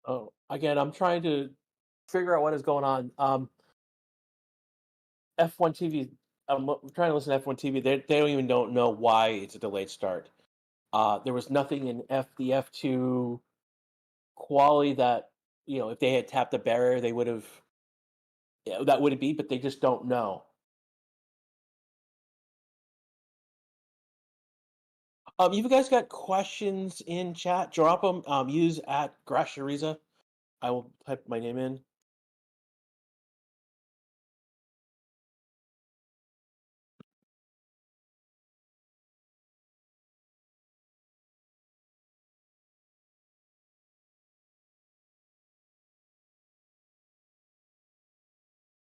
Oh, again, I'm trying to figure out what is going on. F1 TV. I'm trying to listen to F1 TV. They don't know why it's a delayed start. There was nothing in the F2 quality that if they had tapped the barrier, they would have. Yeah, that would it be, but they just don't know. If you guys got questions in chat, drop them. Use at Grashariza. I will type my name in.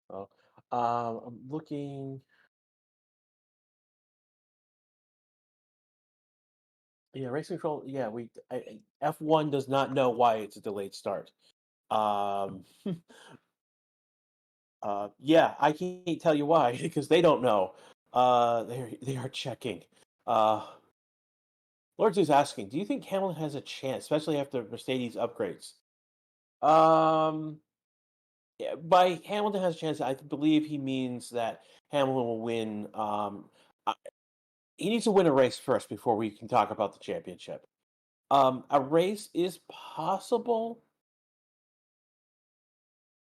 Oh, I'm looking. Yeah, race control. Yeah, F1 does not know why it's a delayed start. Um, yeah, I can't tell you why because they don't know. They are checking. Uh, Lord is asking, do you think Hamilton has a chance, especially after Mercedes upgrades? Um, yeah, by Hamilton has a chance, I believe he means that Hamilton will win. Uh, he needs to win a race first before we can talk about the championship. A race is possible,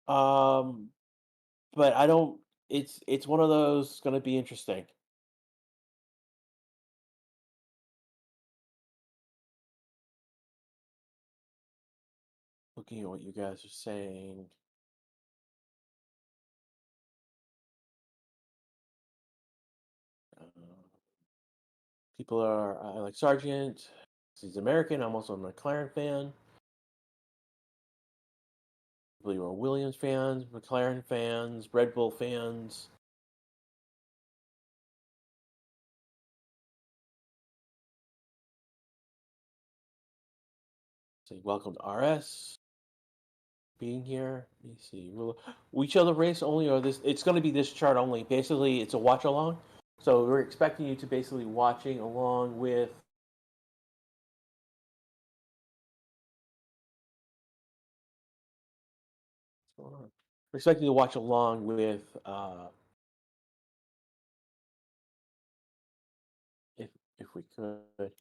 um, but I don't. It's one of those going to be interesting. Looking at what you guys are saying. Uh, People are I like Sargent. He's American. I'm also a McLaren fan. People who are Williams fans, McLaren fans, Red Bull fans. Say welcome to RS being here. Let me see. We show the race only, or this? It's going to be this chart only. Basically, it's a watch along. So we're expecting you to basically watching along with. What's going on? We're expecting you to watch along with. If if we could.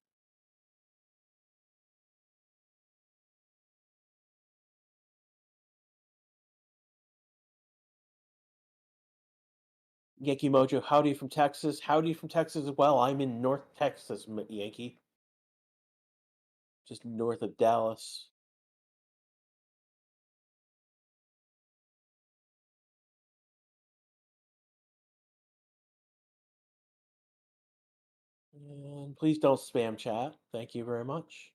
Yankee Mojo, howdy from Texas. Howdy from Texas as well. I'm in North Texas, Yankee, just north of Dallas. And please don't spam chat. Thank you very much.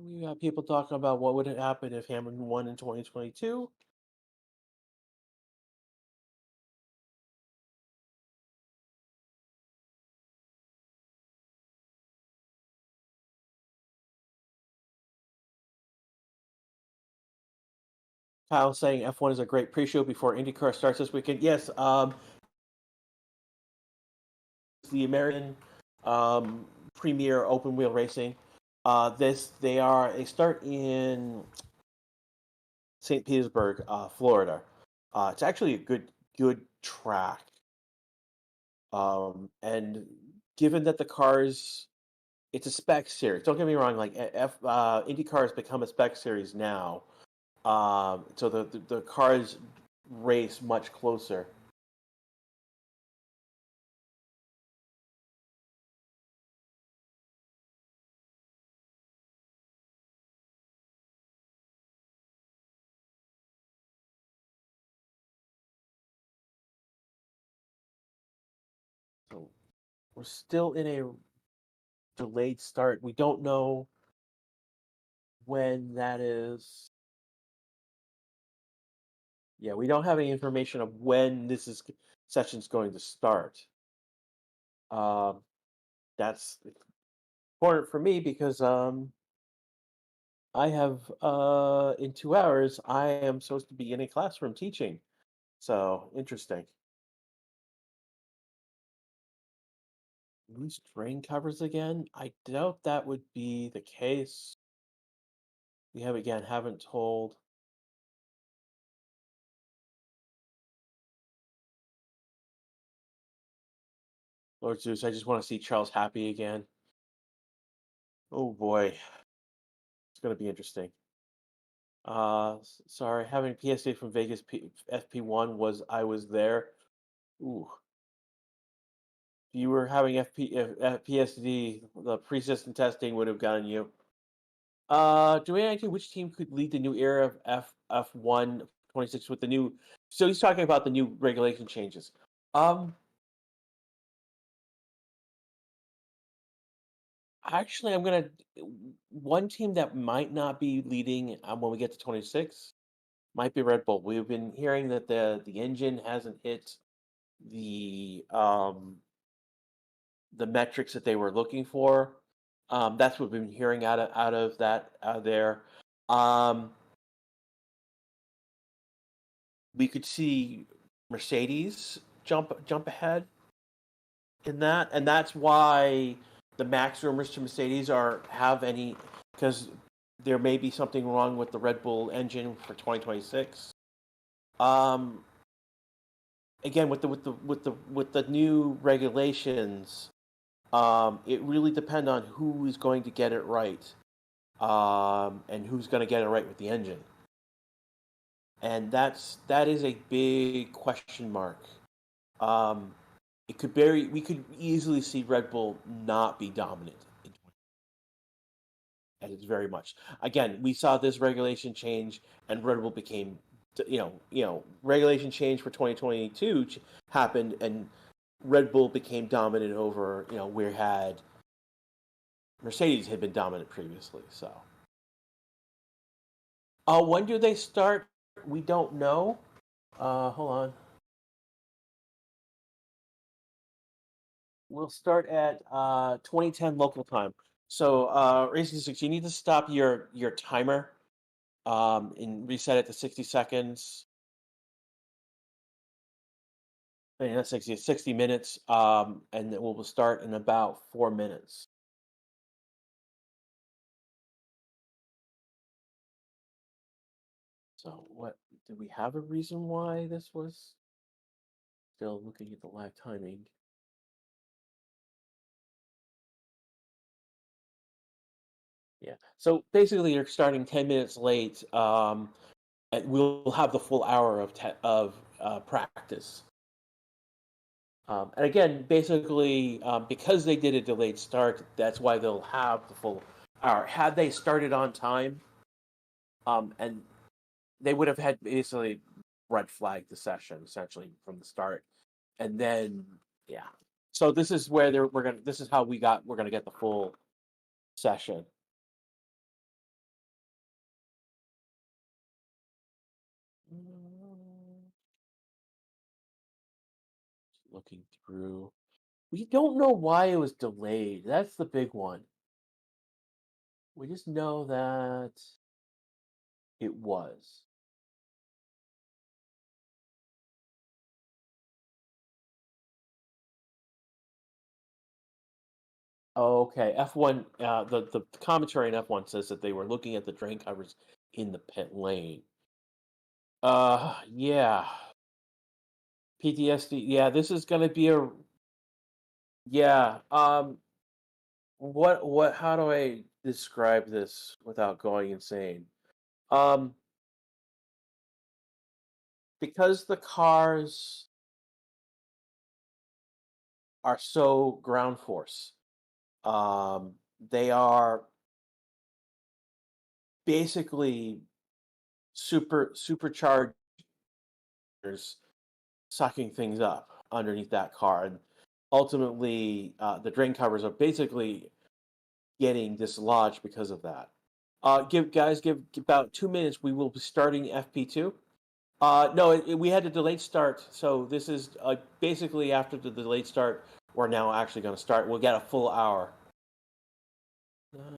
We got people talking about what would happen if Hamilton won in 2022. Kyle saying F1 is a great pre-show before IndyCar starts this weekend. Yes, the American premier open wheel racing. They start in St. Petersburg, Florida. It's actually a good track. And given that the cars, it's a spec series. Don't get me wrong. Like IndyCar has become a spec series now. So the cars race much closer. So we're still in a delayed start. We don't know when that is. Yeah, we don't have any information of when session's going to start. Um, that's important for me because I have in 2 hours I am supposed to be in a classroom teaching. So interesting. Lose drain covers again? I doubt that would be the case. We have again haven't told. Lord Zeus, I just want to see Charles happy again. Oh boy, it's gonna be interesting. Sorry, having PSA from Vegas FP1 was I was there. Ooh, if you were having PSD, the pre-system testing would have gotten you. Do we idea which team could lead the new era of F1 26 with the new? So he's talking about the new regulation changes. Um, Actually, I'm gonna one team that might not be leading when we get to 26 might be Red Bull. We've been hearing that the engine hasn't hit the um the metrics that they were looking for. That's what we've been hearing out of that out of there. Um, we could see Mercedes jump ahead in that, and that's why the max rumors to Mercedes are have any because there may be something wrong with the Red Bull engine for 2026. Um, Again, with the new regulations, it really depends on who is going to get it right, and who's going to get it right with the engine, and that is a big question mark. Um, it could very we could easily see Red Bull not be dominant in and it's very much. Again, we saw this regulation change, and Red Bull became, regulation change for 2022 happened, and Red Bull became dominant over, we had Mercedes had been dominant previously. So, when do they start? We don't know. Hold on. We'll start at 2010 local time. So, Racing Six, you need to stop your timer, and reset it to 60 seconds. Not 60, 60 minutes, and it will start in about 4 minutes. So, what did we have a reason why this was? Still looking at the live timing. Yeah. So basically, you're starting 10 minutes late. And we'll have the full hour of practice. And again, basically, because they did a delayed start, that's why they'll have the full hour. Had they started on time, and they would have had basically red flagged the session essentially from the start, and then yeah. So this is where we're gonna. This is how we're gonna get the full session. Looking through, we don't know why it was delayed. That's the big one. We just know that it was. Okay, F1. The commentary in F1 says that they were looking at the drain covers in the pit lane. Yeah. PTSD. Yeah, this is gonna be a yeah. How do I describe this without going insane? Um, because the cars are so ground force, um, they are basically superchargers sucking things up underneath that car, and ultimately, the drain covers are basically getting dislodged because of that. Give about 2 minutes. We will be starting FP2. No, we had a delayed start, so this is basically after the delayed start. We're now actually going to start. We'll get a full hour. Uh,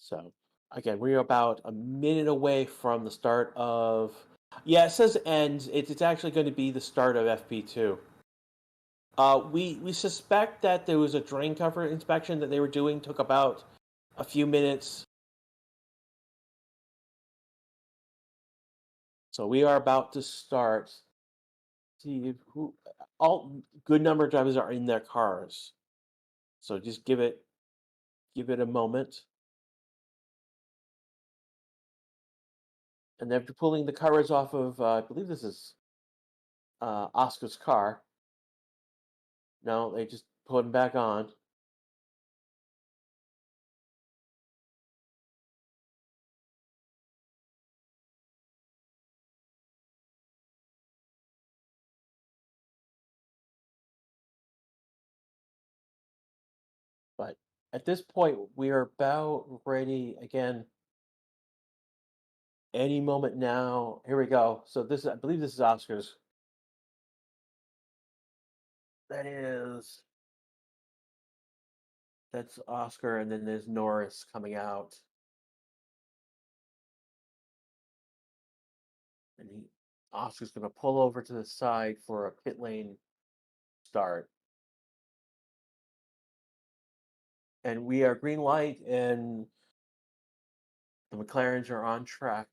So again, we're about a minute away from the start of. Yeah, it says ends. It's actually going to be the start of FP2. We suspect that there was a drain cover inspection that they were doing, took about a few minutes. So we are about to start. See who all good number of drivers are in their cars. So just give it a moment. And they're pulling the covers off of I believe this is Oscar's car. No, they just put him back on. But at this point, we are about ready again. Any moment now. Here we go. So this, I believe, this is Oscar's. That is that's Oscar, and then there's Norris coming out, and Oscar's going to pull over to the side for a pit lane start, and we are green light, and the McLarens are on track.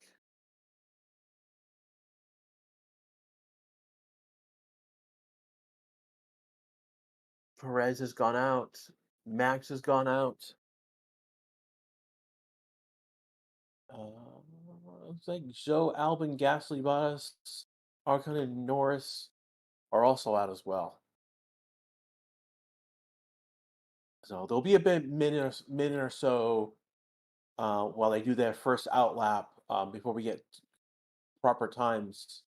Perez has gone out. Max has gone out. Looks like Joe, Albon, Gasly, Bottas, Arcon, and Norris are also out as well. So there'll be a minute or so while they do their first out lap before we get proper times.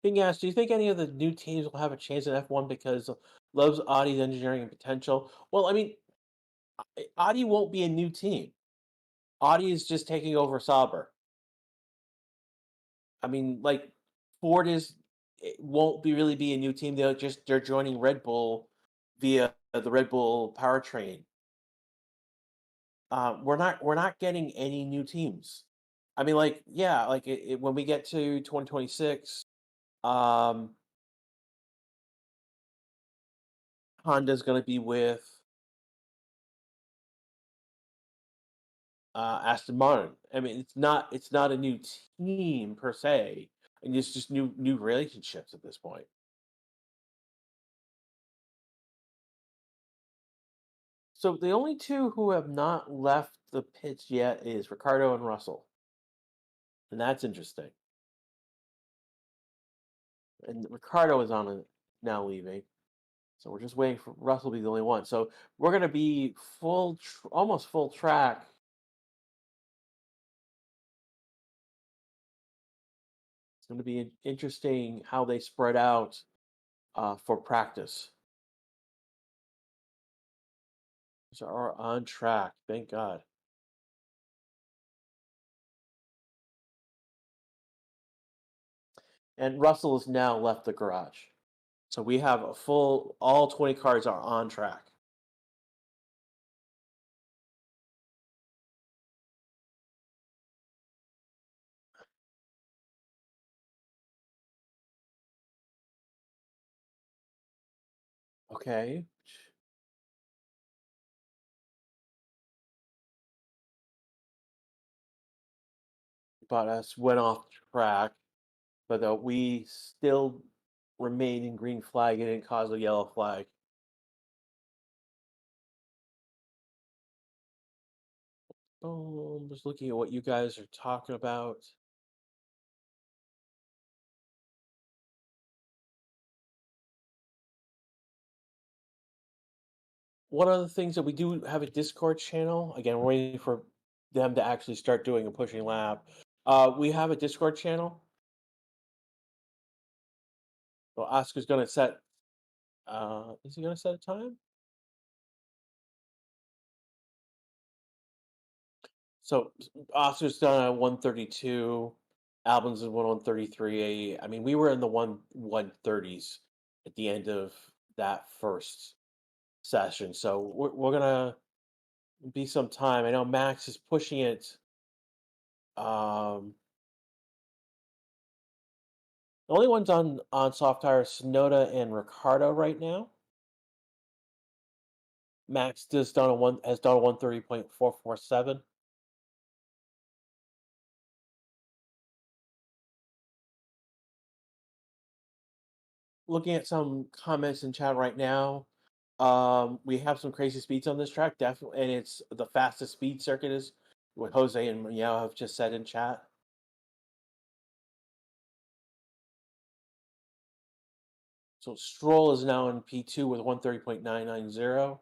Being asked, do you think any of the new teams will have a chance at F1 because loves Audi's engineering and potential? Well, I mean, Audi won't be a new team. Audi is just taking over Sauber. I mean, like Ford is it won't be really be a new team. They're joining Red Bull via the Red Bull powertrain. We're not getting any new teams. I mean, like yeah, like when we get to 2026, um, Honda's going to be with Aston Martin. I mean, it's not a new team per se, and it's just new relationships at this point. So the only two who have not left the pits yet is Ricardo and Russell, and that's interesting. And Ricardo is on a, now leaving, so we're just waiting for Russell to be the only one. So we're going to be almost full track. It's going to be interesting how they spread out for practice. So are on track, thank God. And Russell has now left the garage. So we have all 20 cars are on track. Okay. But us went off track, but we still remain in green flag and didn't cause a yellow flag. Oh, I'm just looking at what you guys are talking about. One of the things that we do have a Discord channel. Again, we're waiting for them to actually start doing a pushing lap. We have a Discord channel. Well, Oscar's going to set. Is he going to set a time? So Oscar's done at 132. Albans is 133. I mean, we were in the 130s at the end of that first. session. So we're gonna be some time. I know Max is pushing it. The only ones on soft tire are Sonoda and Ricardo right now. Max just done a one has done a 130.447. Looking at some comments in chat right now. We have some crazy speeds on this track, definitely, and it's the fastest speed circuit is what Jose and Miao have just said in chat. So Stroll is now in P2 with 130.990.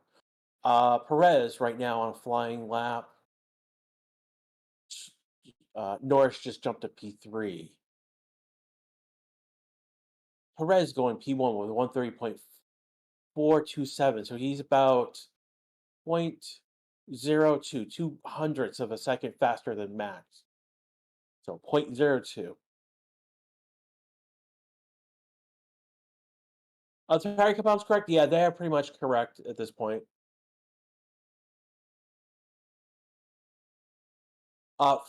Perez right now on a flying lap. Norris just jumped to P3. Perez going P1 with 130.427. So he's about 0.02, 200ths of a second faster than Max. So 0.02. Tire compound's correct. Yeah, they are pretty much correct at this point.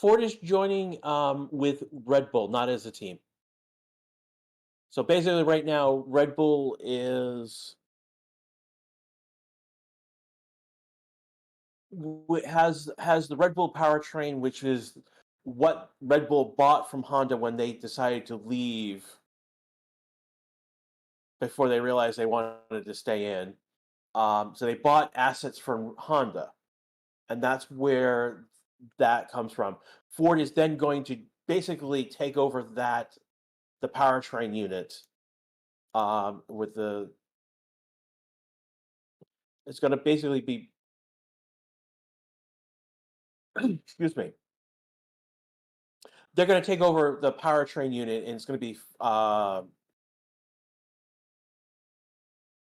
Ford is joining with Red Bull, not as a team. So basically, right now, Red Bull has the Red Bull powertrain, which is what Red Bull bought from Honda when they decided to leave before they realized they wanted to stay in. So they bought assets from Honda, and that's where that comes from. Ford is then going to basically take over the powertrain unit with the. It's going to basically be. Excuse me. They're going to take over the powertrain unit, and it's going to be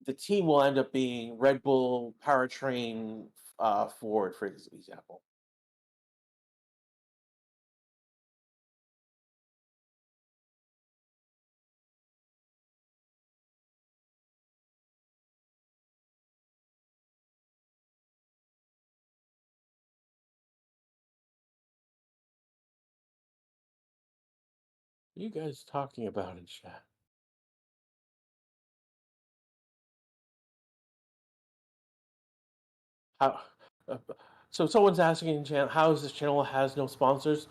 the team will end up being Red Bull powertrain Ford, for example. What are you guys talking about in chat? How? Uh, so someone's asking in chat, how is this channel has no sponsors?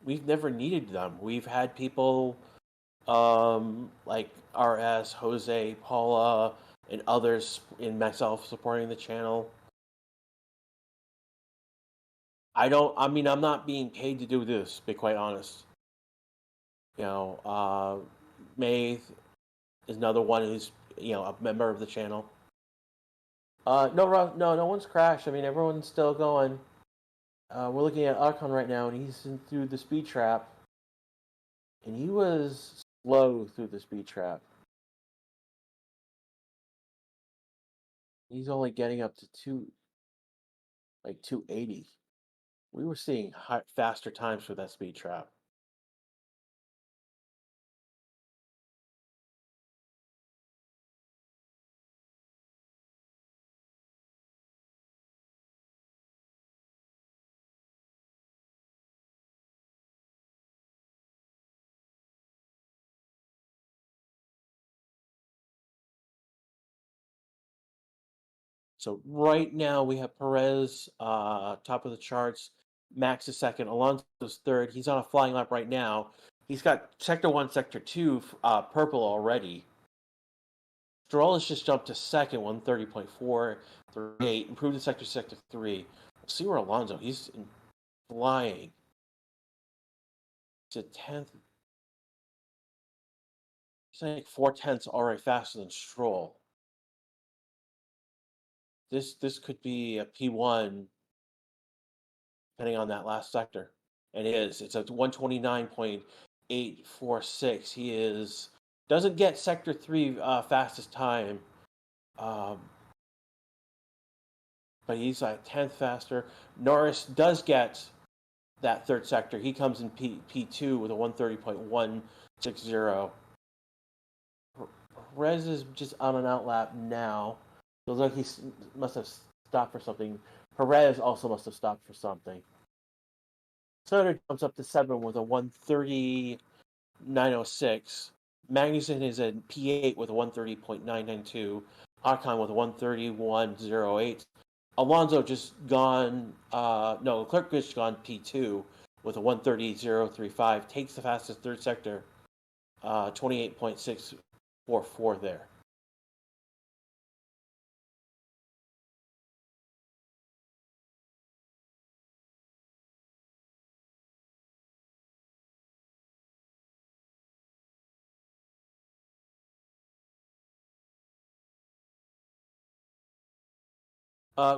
We've never needed them. We've had people like RS, Jose, Paula, and others in myself supporting the channel. I mean, I'm not being paid to do this, to be quite honest. You know, May is another one who's, a member of the channel. No one's crashed. I mean, everyone's still going. We're looking at Ocon right now, and he's through the speed trap, and he was slow through the speed trap. He's only getting up to 280. We were seeing faster times for that speed trap. So right now we have Perez top of the charts. Max is second. Alonso's third. He's on a flying lap right now. He's got sector 1, sector 2 purple already. Stroll has just jumped to second, 130.438. Improved in sector 3. We'll see where Alonso. He's flying. He's at 10th. He's like 4/10 already faster than Stroll. This could be a P1 depending on that last sector. And it is. It's a 129.846. He doesn't get sector 3 fastest time. But he's like 10th faster. Norris does get that third sector. He comes in P2 with a 130.160. Perez is just on an outlap now. Feels like must have stopped for something. Perez also must have stopped for something. Soder jumps up to 7 with a 1:30.906. Magnussen is at P8 with a 1:30.992. Ocon with a 1:31.08. Alonso just gone. No, Leclerc just gone P2 with a 1:30.035. Takes the fastest third sector. 28.644 there.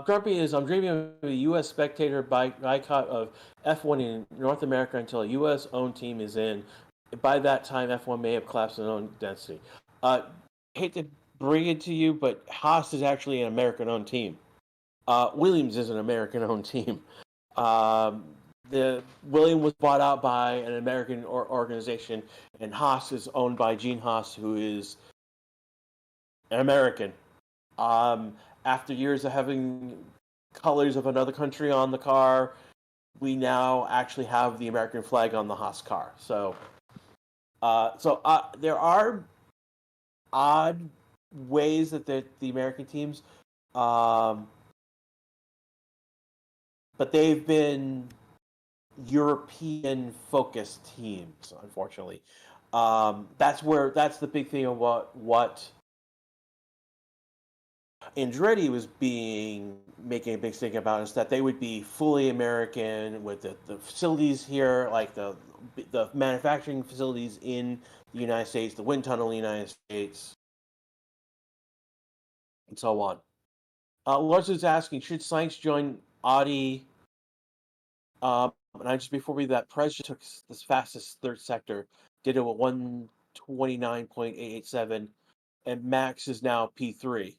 Grumpy is, I'm dreaming of a U.S. spectator boycott of F1 in North America until a U.S. owned team is in. By that time, F1 may have collapsed in own density. Hate to bring it to you, but Haas is actually an American owned team. Williams is an American owned team. Um, the Williams was bought out by an American organization, and Haas is owned by Gene Haas, who is an American. Um, After years of having colors of another country on the car, we now actually have the American flag on the Haas car. So there are odd ways that the American teams, um, but they've been European focused teams, unfortunately. That's the big thing of what Andretti was making a big thing about is that they would be fully American with the facilities here, like the manufacturing facilities in the United States, the wind tunnel in the United States, and so on. Lars is asking, should Sainz join Audi? And I just before we that Prez took this fastest third sector, did it with 1:29.887, and Max is now P3.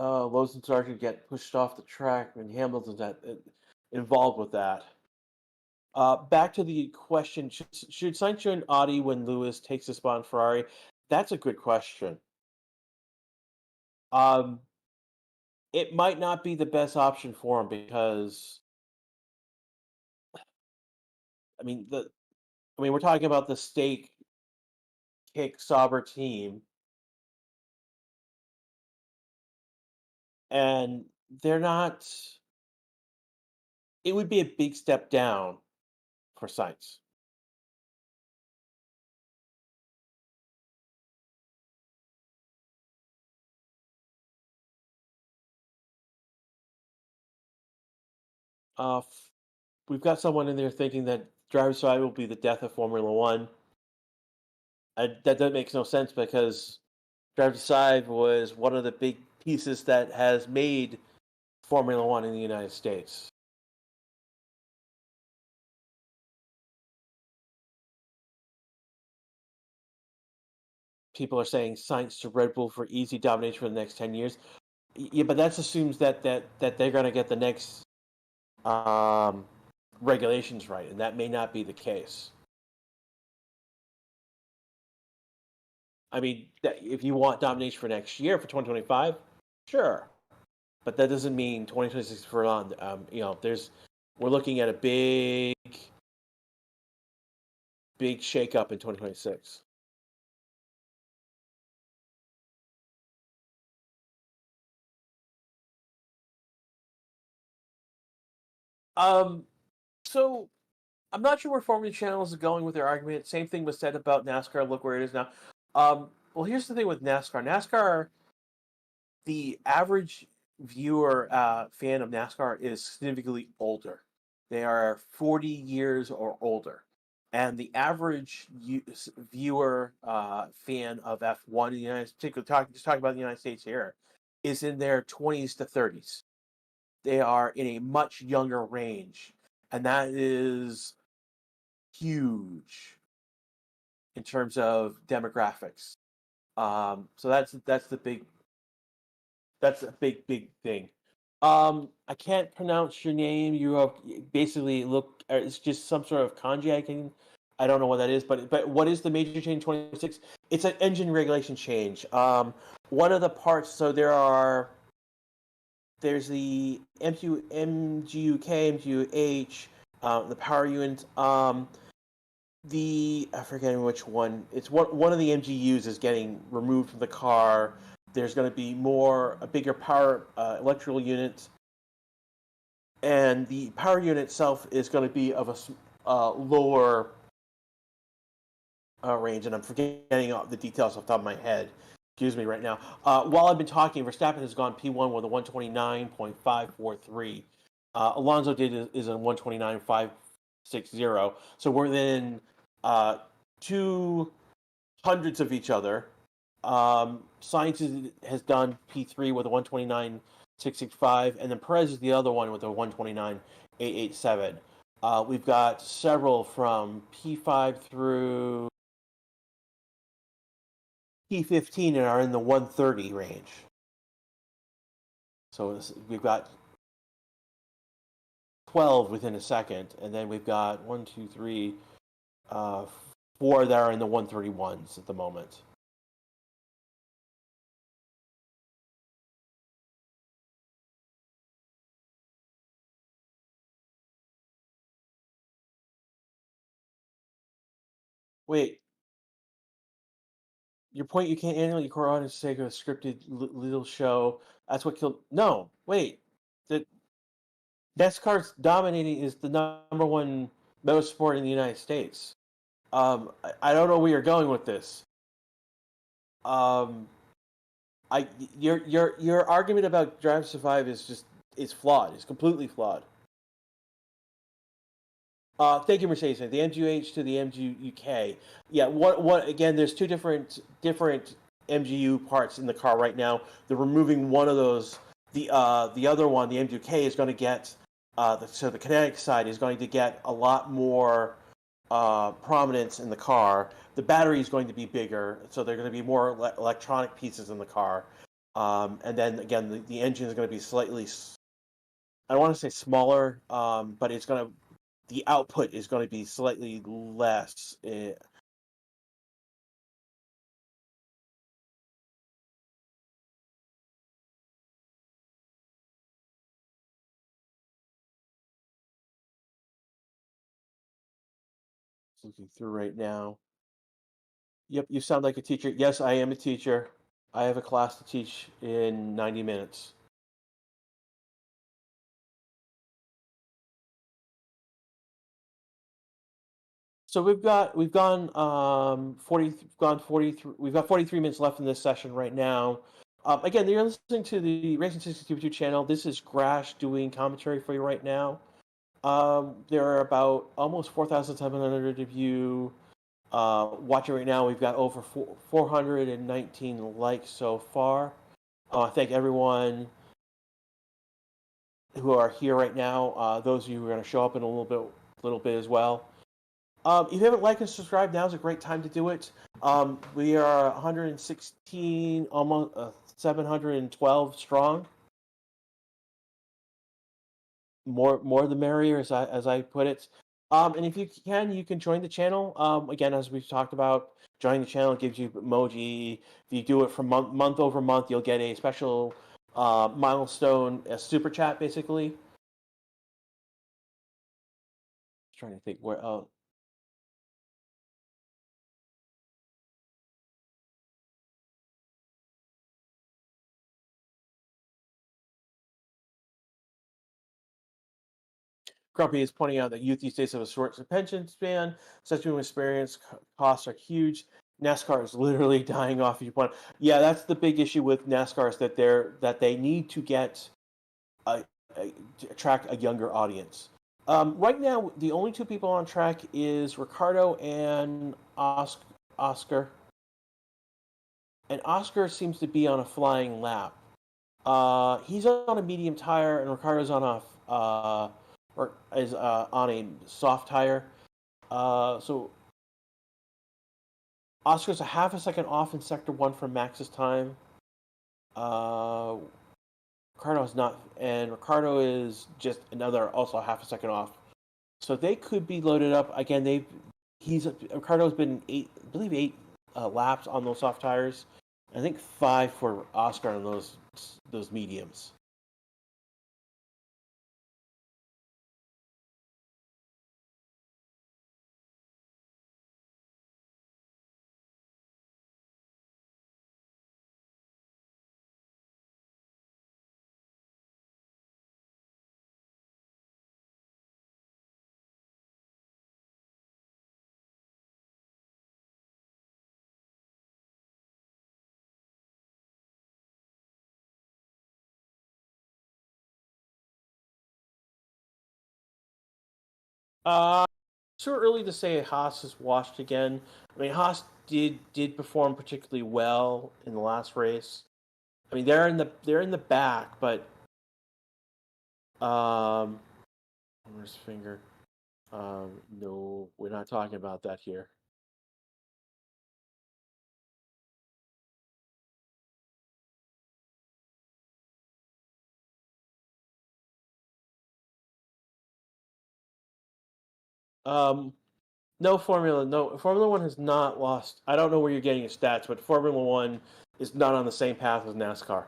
Oh, Lowe's and Sargent get pushed off the track, and Hamilton's involved with that. Back to the question: should Sainz join Audi when Lewis takes the spot in Ferrari? That's a good question. Um, it might not be the best option for him because I mean we're talking about the stake kick Sauber team, and they're not. It would be a big step down for Sainz. Uh, we've got someone in there thinking that driver's side will be the death of Formula One. That makes no sense because driver's side was one of the big pieces that has made Formula One in the United States. People are saying Sainz to Red Bull for easy domination for the next 10 years. Yeah, but that assumes that they're going to get the next um, regulations right, and that may not be the case. I mean, if you want domination for next year for 2025, sure, but that doesn't mean 2026 for on. We're looking at a big shakeup in 2026. Um, so I'm not sure where Formula Channels is going with their argument. Same thing was said about NASCAR. Look where it is now. Well, here's the thing with NASCAR. NASCAR, the average viewer fan of NASCAR is significantly older. They are 40 years or older, and the average viewer fan of F1 in the United States, just talking about the United States here, is in their 20s to 30s. They are in a much younger range, and that is huge in terms of demographics. So that's a big thing. I can't pronounce your name. You have basically look. It's just some sort of kanji. I don't know what that is, but what is the major change 26? It's an engine regulation change. One of the parts. So there's the MGUK, MGUH, the power unit. I forget which one. It's one of the MGUs is getting removed from the car. There's going to be a bigger power electrical unit, and the power unit itself is going to be of a lower range. And I'm forgetting all the details off the top of my head. Excuse me right now. While I've been talking, Verstappen has gone P1 with a 129.543. Alonso is a 129.560. So we're within two hundredths of each other. Science has done P3 with a 129.665, and then Perez is the other one with a 129.887. We've got several from P5 through P15 and are in the 130 range. So we've got 12 within a second, and then we've got 1, 2, 3, 4 that are in the 131s at the moment. Wait, your point, you can't annulate your core audience sake of a scripted little show. That's what killed. No, wait. The NASCAR's dominating is the number one motorsport in the United States. I don't know where you're going with this. Um, your argument about Drive to Survive is flawed. It's completely flawed. Thank you, Mercedes. The MGUH to the MGUK. Yeah, what again? There's two different MGU parts in the car right now. They're removing one of those. The other one, the MGUK, is going to get so the kinetic side is going to get a lot more prominence in the car. The battery is going to be bigger, so there are going to be more electronic pieces in the car. And then again, the engine is going to be slightly. I don't want to say smaller, but it's going to the output is going to be slightly less. Looking through right now. Yep, you sound like a teacher. Yes, I am a teacher. I have a class to teach in 90 minutes. So we've gone 43. We've got 43 minutes left in this session right now. Again, you're listening to the Racing 62 channel. This is Grash doing commentary for you right now. There are about almost 4,700 of you watching right now. We've got over 419 likes so far. Thank everyone who are here right now. Those of you who are going to show up in a little bit as well. If you haven't liked and subscribed, now's a great time to do it. We are 116, almost 712 strong. More the merrier, as I put it. And if you can join the channel. Again, as we've talked about, joining the channel gives you emoji. If you do it from month over month, you'll get a special milestone, a super chat, basically. Trying to think where. Grumpy is pointing out that youth these days have a short pension span. Such an experience costs are huge. NASCAR is literally dying off. If you point, yeah, that's the big issue with NASCAR is that they need to get a, to attract a younger audience. Right now, the only two people on track is Ricardo and Oscar, and Oscar seems to be on a flying lap. He's on a medium tire, and Ricardo's on or is on a soft tire. So Oscar's a half a second off in sector one from Max's time. Ricardo is not, and Ricardo is just another also half a second off. So they could be loaded up again. He's Ricardo's been I believe 8 laps on those soft tires. I think 5 for Oscar on those mediums. Uh, Too early to say Haas is washed again. I mean, Haas did perform particularly well in the last race. I mean, they're in the back, but um, where's finger? No, we're not talking about that here. Um, no, Formula One has not lost. I don't know where you're getting your stats, but Formula One is not on the same path as NASCAR.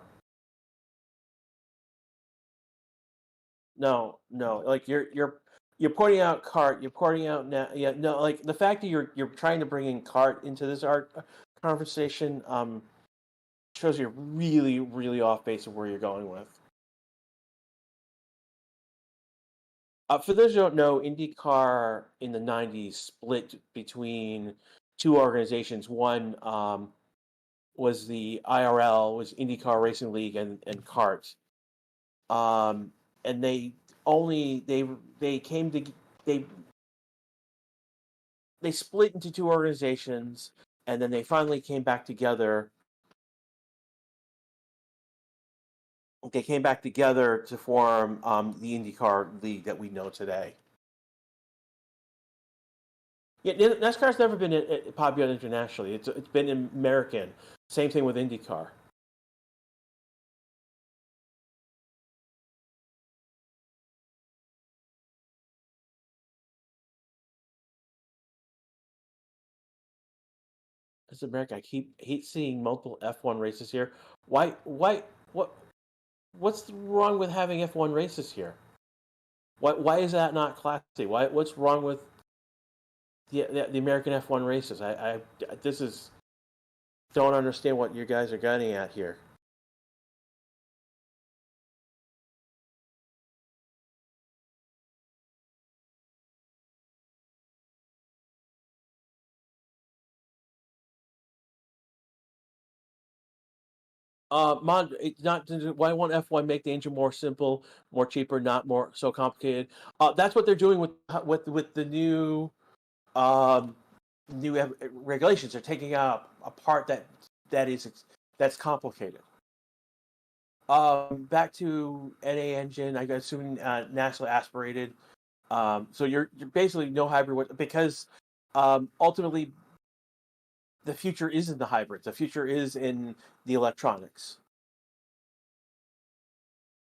No, no, like you're pointing out cart. You're pointing out yeah, no, like the fact that you're trying to bring in cart into this art conversation shows you're really really off base of where you're going with. For those who don't know, IndyCar in the '90s split between two organizations. One was the IRL, was IndyCar Racing League, and CART. Um, and only they came to they they split into two organizations, and then they finally came back together. They came back together to form the IndyCar league that we know today. Yeah, NASCAR's never been popular internationally. It's been American. Same thing with IndyCar. As America, hate seeing multiple F1 races here. Why what what's wrong with having F1 races here? Why is that not classy? What's wrong with the American F1 races? I this is don't understand what you guys are getting at here. It's not why won't F1 make the engine more simple, more cheaper, not more so complicated? That's what they're doing with the um, new regulations. They're taking out a part that is that's complicated. Back to NA engine, I assume naturally aspirated. So you're basically no hybrid because ultimately the future is in the hybrids. The future is in the electronics.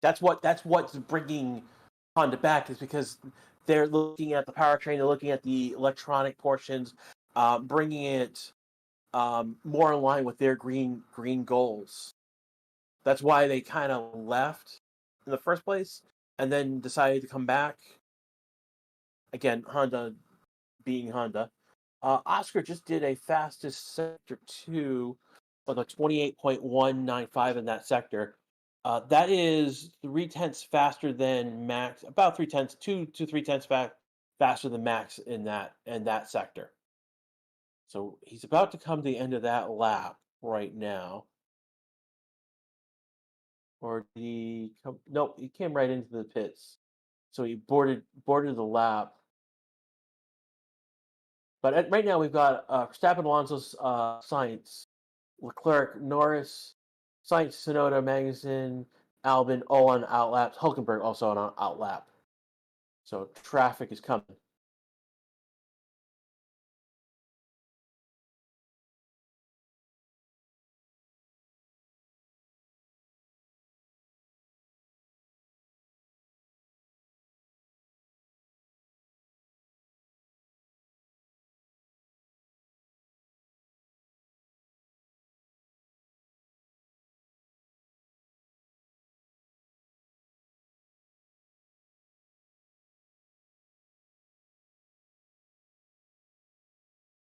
That's what's bringing Honda back is because they're looking at the powertrain, they're looking at the electronic portions, bringing it more in line with their green goals. That's why they kind of left in the first place, and then decided to come back. Again, Honda being Honda. Oscar just did a fastest sector two with a 28.195 in that sector. That is 3 tenths faster than Max, about 3 tenths, 2 to 3 tenths faster than Max in that sector. So he's about to come to the end of that lap right now. Or did he come? Nope, he came right into the pits. So he boarded the lap. But right now we've got Verstappen, Alonso's Sainz, Leclerc, Norris, Sainz, Sonoda, Magnussen, Albon, all on outlaps. Hulkenberg also on an outlap. So traffic is coming.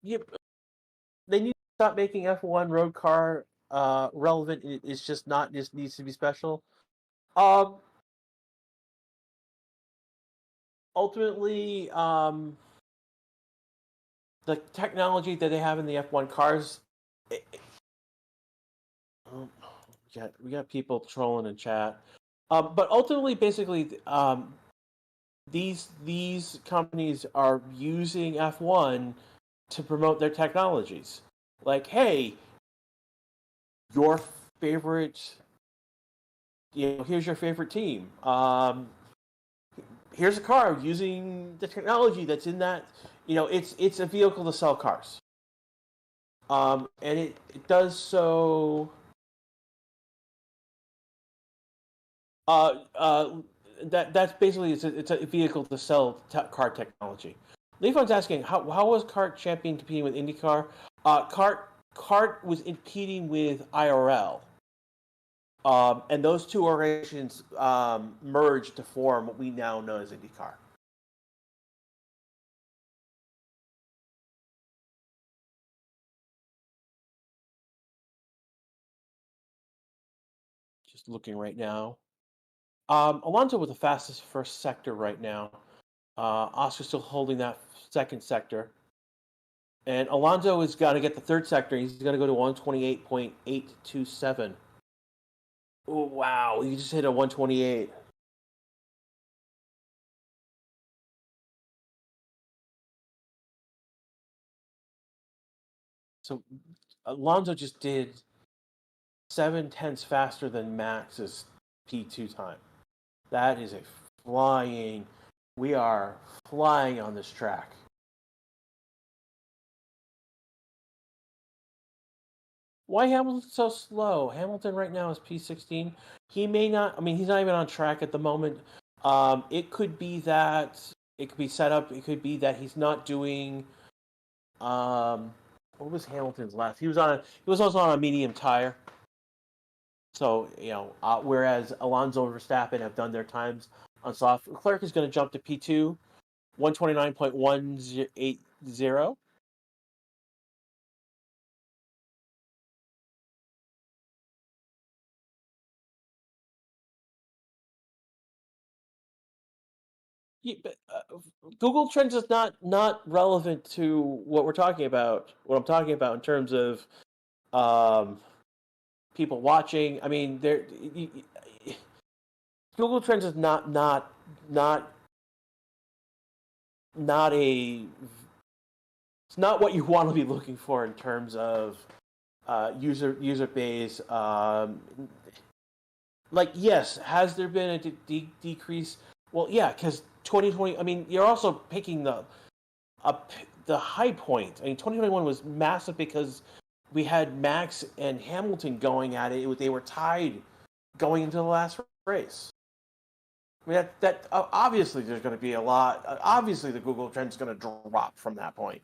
Yep, they need to stop making F1 road car relevant. It's just not just needs to be special. Um, ultimately, the technology that they have in the F1 cars, oh, we got people trolling in chat. But ultimately, basically, these companies are using F1 to promote their technologies. Like, hey, your favorite, here's your favorite team. Here's a car using the technology that's in that. It's a vehicle to sell cars. And it does so. Uh, uh, that's basically it's a vehicle to sell car technology. Leafon's asking how was Kart Champion competing with IndyCar? Kart was competing with IRL, and those two organizations merged to form what we now know as IndyCar. Just looking right now. Alonso with the fastest first sector right now. Oscar's still holding that second sector. And Alonso is going to get the third sector. He's going to go to 128.827. Oh, wow. You just hit a 128. So Alonso just did 7/10 faster than Max's P2 time. That is a flying. We are flying on this track. Why Hamilton so slow? Hamilton right now is P16. He may not. I mean, he's not even on track at the moment. It could be that it could be set up. It could be that he's not doing. What was Hamilton's last? He was also on a medium tire. So whereas Alonso and Verstappen have done their times on soft, Leclerc is going to jump to P2, 129.180. Yeah, but, Google Trends is not relevant to what we're talking about. What I'm talking about in terms of um, people watching. I mean, Google Trends is not not a. It's not what you want to be looking for in terms of user base. Like, yes, has there been a decrease? Well, yeah, because 2020. I mean, you're also picking up the high point. I mean, 2021 was massive because we had Max and Hamilton going at it. They were tied going into the last race. I mean, that obviously there's going to be a lot. Obviously, the Google trend's going to drop from that point.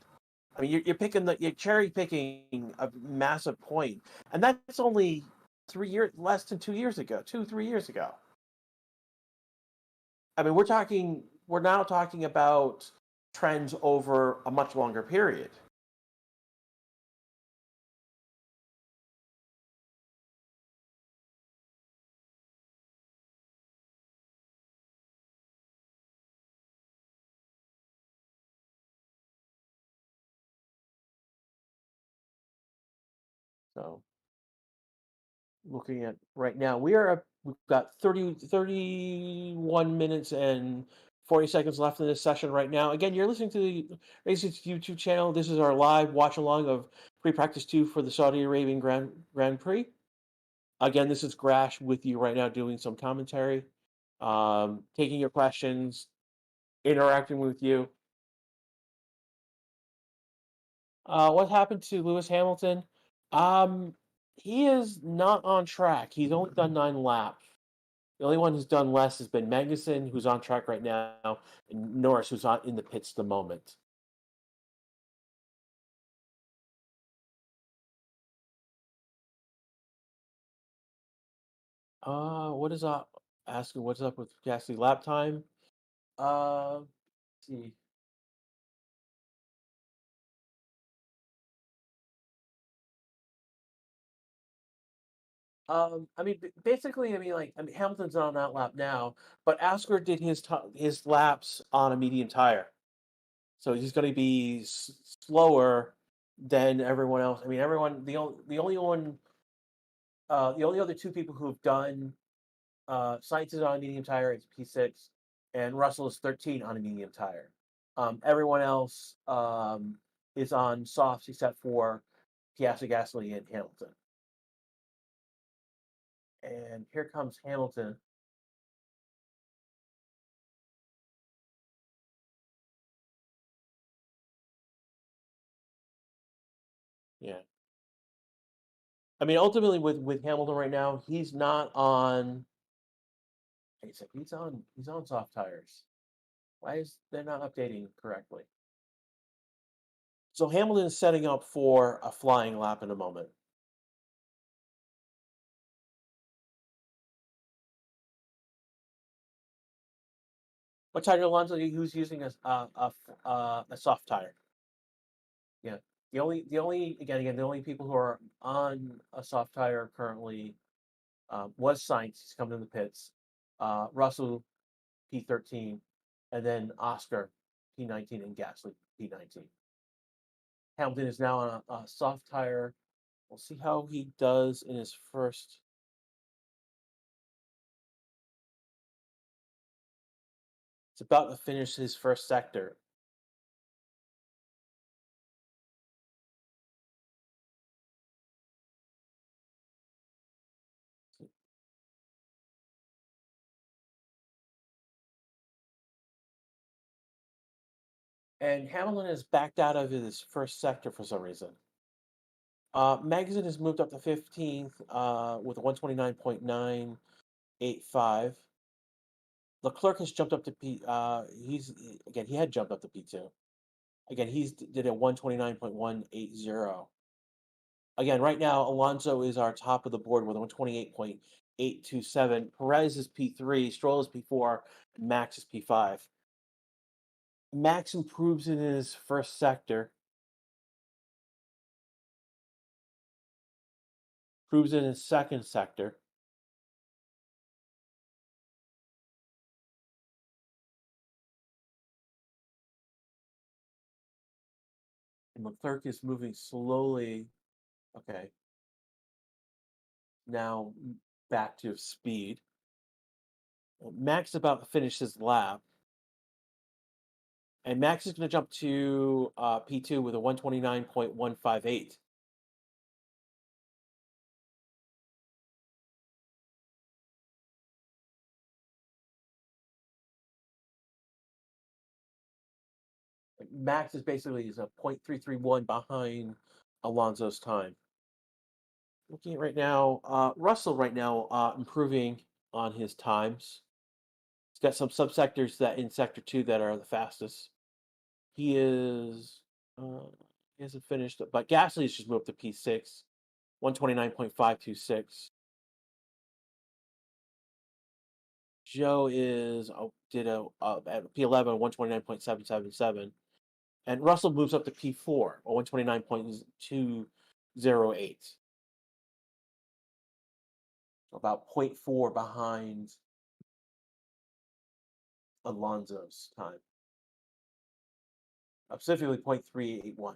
I mean, you're cherry picking a massive point, and that's only 3 years, less than 2 years ago, 3 years ago. I mean, we're now talking about trends over a much longer period. So, looking at right now, we've got 31 minutes and 40 seconds left in this session right now. Again, you're listening to the Racing's YouTube channel. This is our live watch along of pre-practice 2 for the Saudi Arabian Grand Prix. Again, this is Grash with you right now doing some commentary, taking your questions, interacting with you. What happened to Lewis Hamilton? Um, he is not on track. He's only done 9 laps. The only one who's done less has been Magnussen, who's on track right now, and Norris, who's on in the pits at the moment. What is up? Asking what's up with Gasly lap time. Let's see. I mean, basically, Hamilton's on that lap now, but Asker did his laps on a medium tire, so he's going to be slower than everyone else. I mean, everyone the only other two people who have done Science is on a medium tire, it's P6, and Russell is 13 on a medium tire. Everyone else is on softs except for Piastri, Gasly, and Hamilton. And here comes Hamilton. Yeah. I mean, ultimately, with Hamilton right now, he's not on. He's on soft tires. Why is they're not updating correctly? So Hamilton is setting up for a flying lap in a moment. What tire Alonso who's using a soft tire? Yeah. The only people who are on a soft tire currently was Sainz. He's coming in the pits. Russell P13, and then Oscar P19 and Gasly P19. Hamilton is now on a soft tire. We'll see how he does in his first. It's about to finish his first sector. And Hamilton has backed out of his first sector for some reason. Magazine has moved up to 15th with a 129.985. Leclerc has jumped up to he had jumped up to P2. Again, he's did a 129.180. Again, right now, Alonso is our top of the board with a 128.827. Perez is P3, Stroll is P4, and Max is P5. Max improves in his first sector, improves in his second sector. And Leclerc is moving slowly. Okay. Now back to speed. Max about to finish his lap. And Max is going to jump to P2 with a 129.158. Max is basically a 0.331 behind Alonso's time. Looking at right now, Russell right now improving on his times. He's got some subsectors that in sector 2 that are the fastest. He is he hasn't finished, but Gasly's just moved to P6, 129.526. Joe is did a at P11 129.777, and Russell moves up to P4 or 129.208, about 0.4 behind Alonso's time, specifically 0.381.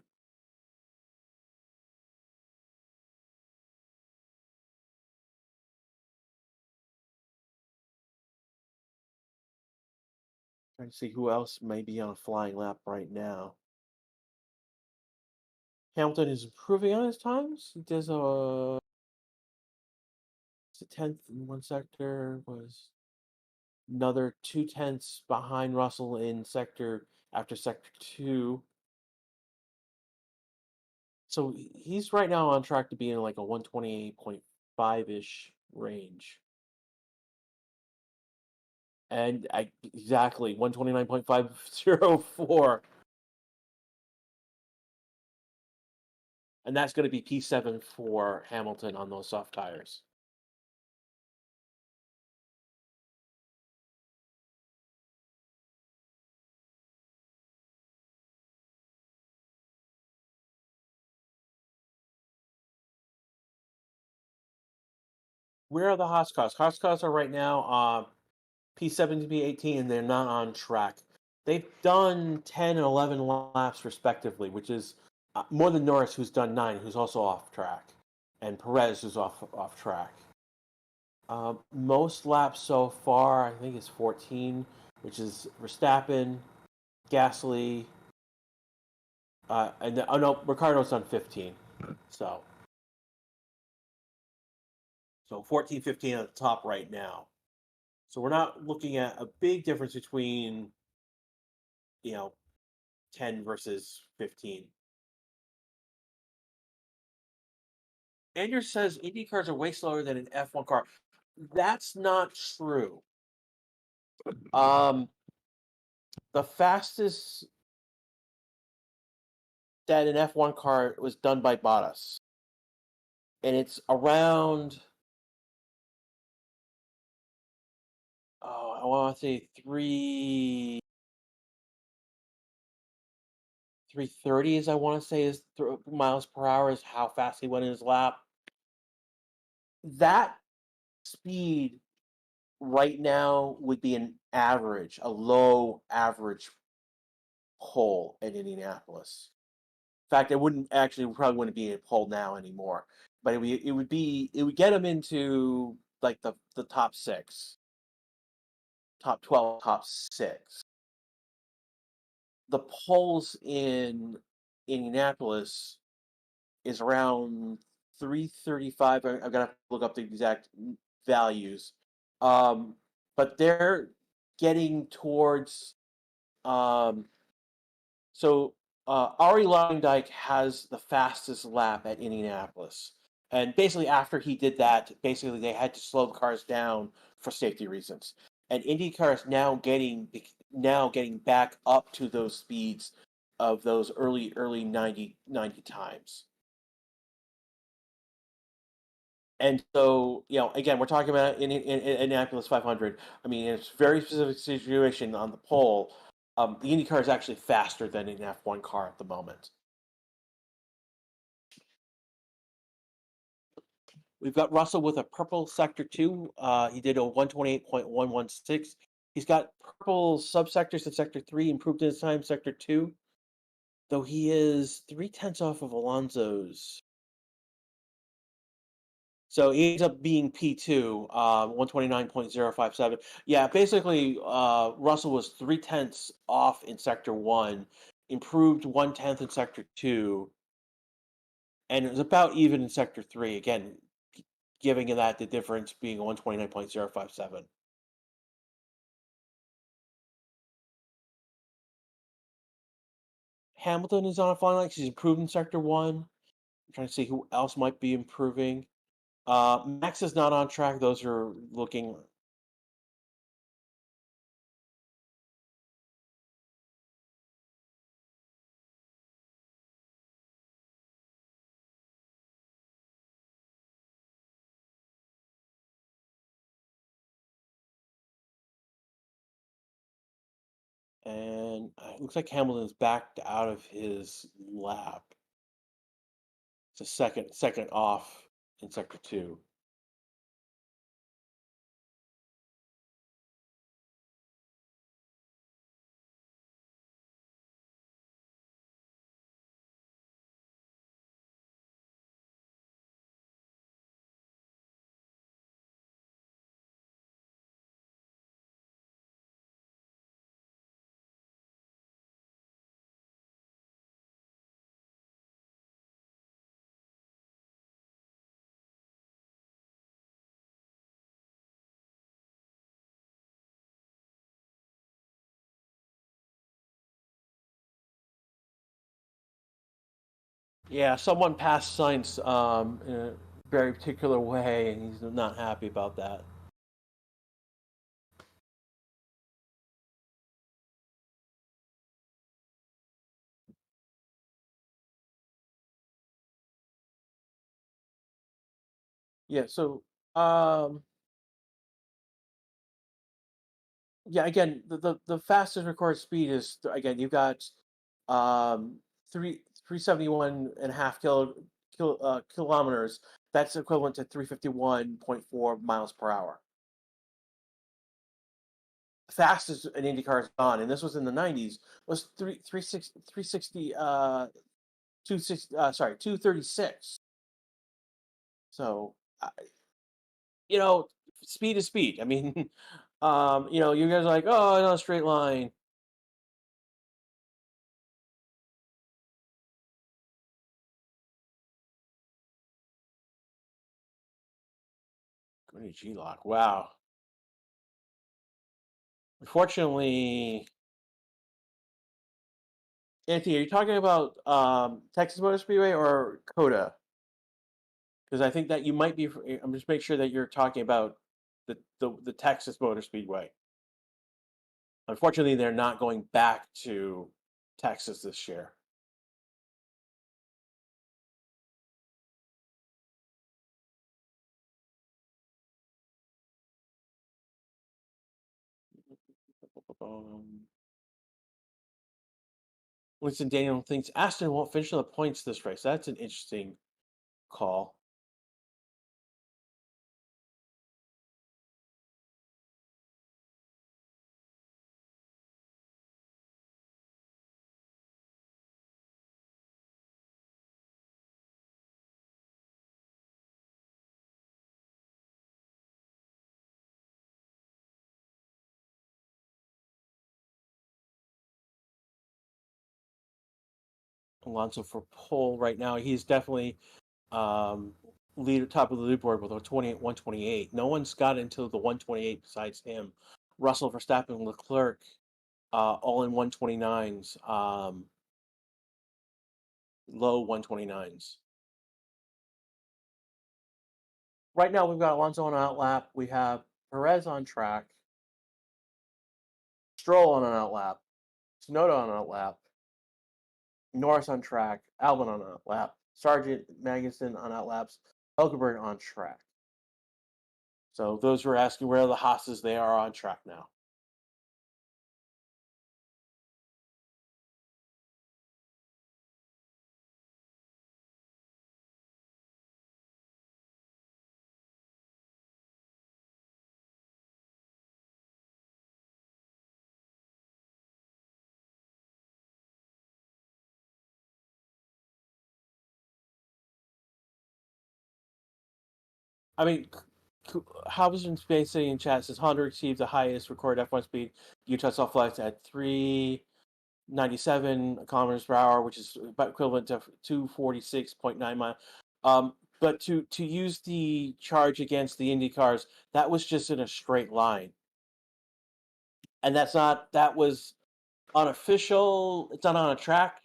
Trying to see who else may be on a flying lap right now. Hamilton is improving on his times. He does a 10th in one sector, was another 2/10 behind Russell in sector after sector 2. So he's right now on track to be in like a 128.5-ish range. And exactly 129.504. And that's going to be P7 for Hamilton on those soft tires. Where are the Haas cars? Haas cars are right now P17, P18, and they're not on track. They've done 10 and 11 laps respectively, which is more than Norris, who's done 9, who's also off track, and Perez, who's off track. Most laps so far, I think, is 14, which is Verstappen, Gasly, and oh no, Ricardo's done 15. So 14, 15 at the top right now. So we're not looking at a big difference between, you know, 10 versus 15. Andrew says Indy cars are way slower than an F1 car. That's not true. Um, the fastest that an F1 car was done by Bottas, and it's around, I want to say 330 is, I want to say, is miles per hour is how fast he went in his lap. That speed right now would be an average, a low average pole at Indianapolis. In fact, it wouldn't actually, probably wouldn't be a pole now anymore. But it would get him into like the top 6, top 12, top 6. The poles in Indianapolis is around 335. I've got to look up the exact values. But they're getting towards, um, so Ari Luyendyk has the fastest lap at Indianapolis. And basically, after he did that, basically they had to slow the cars down for safety reasons. And IndyCar is now getting back up to those speeds of those early 90 times. And so, again, we're talking about in Indianapolis 500. I mean, it's a very specific situation on the pole. The Indy car is actually faster than an F1 car at the moment. We've got Russell with a purple sector 2. He did a 128.116. He's got purple subsectors in sector 3, improved in his time, sector 2, though he is 3/10 off of Alonso's. So he ends up being P2, 129.057. Yeah, basically, Russell was 3/10 off in Sector 1, improved 1/10 in Sector 2, and it was about even in Sector 3. Again, giving that the difference being 129.057. Hamilton is on a fine line. He's improved in Sector 1. I'm trying to see who else might be improving. Max is not on track. Those are looking. And it looks like Hamilton's backed out of his lap. It's a second off in sector 2. Yeah, someone passed Sainz in a very particular way, and he's not happy about that. Yeah, so um, yeah, again, the fastest recorded speed is, again, you've got 371.5 kilometers. That's equivalent to 351.4 miles per hour. The fastest an Indy car has gone, and this was in the 90s, was 236. So, you know, speed is speed. I mean, you guys are like, oh, it's not a straight line. G lock. Wow. Unfortunately, Anthony, are you talking about Texas Motor Speedway or Coda? Because I think that you might be. I'm just make sure that you're talking about the Texas Motor Speedway. Unfortunately, they're not going back to Texas this year. Winston Daniel thinks Aston won't finish on the points this race. That's an interesting call. Alonso for pole right now. He's definitely top of the leaderboard with a 128. No one's got into the 128 besides him. Russell, Verstappen, Leclerc, all in 129s, low 129s. Right now, we've got Alonso on an outlap. We have Perez on track, Stroll on an outlap, Tsunoda on an outlap, Norris on track, Albon on an outlap, Sargent, Magnussen on outlaps, Hulkenberg on track. So those who are asking where are the Haas's, they are on track now. I mean, Halverson Spacey in chat says Honda achieved the highest recorded F1 speed. Utah saw flights at 397 kilometers per hour, which is about equivalent to 246.9 miles. But to use the charge against the Indy cars, that was just in a straight line, and that was unofficial. It's not on a track,